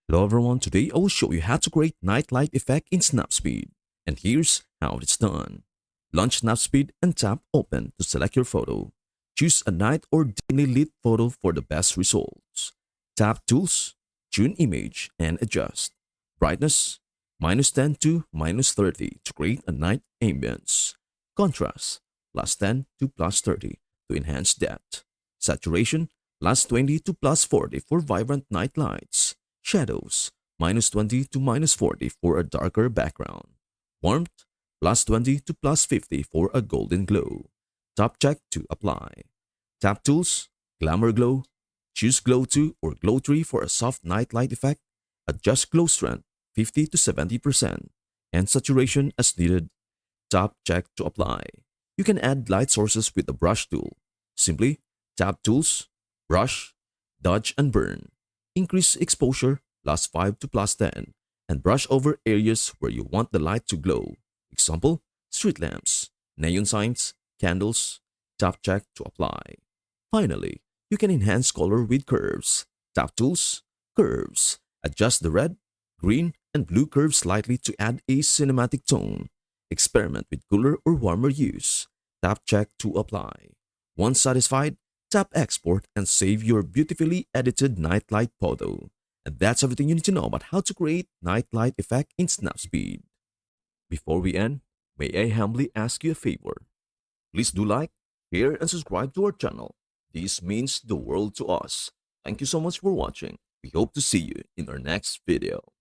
Hello everyone, today I will show you how to create night light effect in Snapseed. And here's how it's done. Launch Snapseed and tap open to select your photo. Choose a night or dimly lit photo for the best results. Tap tools, tune image and adjust. Brightness, -10 to -30 to create a night ambience. Contrast, +10 to +30 to enhance depth. Saturation, +20 to +40 for vibrant night lights. Shadows, -20 to -40 for a darker background. Warmth, +20 to +50 for a golden glow. Top check to apply. Tap tools, glamour glow. Choose glow 2 or glow 3 for a soft night light effect. Adjust glow strength 50 to 70% and saturation as needed. Top check to apply. You can add light sources with the brush tool. Simply tap tools, brush, dodge and burn. Increase exposure +5 to +10 and brush over areas where you want the light to glow. Example, street lamps, neon signs, candles. Tap check to apply. Finally, you can enhance color with curves. Tap tools, curves. Adjust the red, green, and blue curves slightly to add a cinematic tone. Experiment with cooler or warmer hues. Tap check to apply. Once satisfied, tap export and save your beautifully edited nightlight photo. And that's everything you need to know about how to create nightlight effect in Snapseed. Before we end, may I humbly ask you a favor? Please do like, share, and subscribe to our channel. This means the world to us. Thank you so much for watching. We hope to see you in our next video.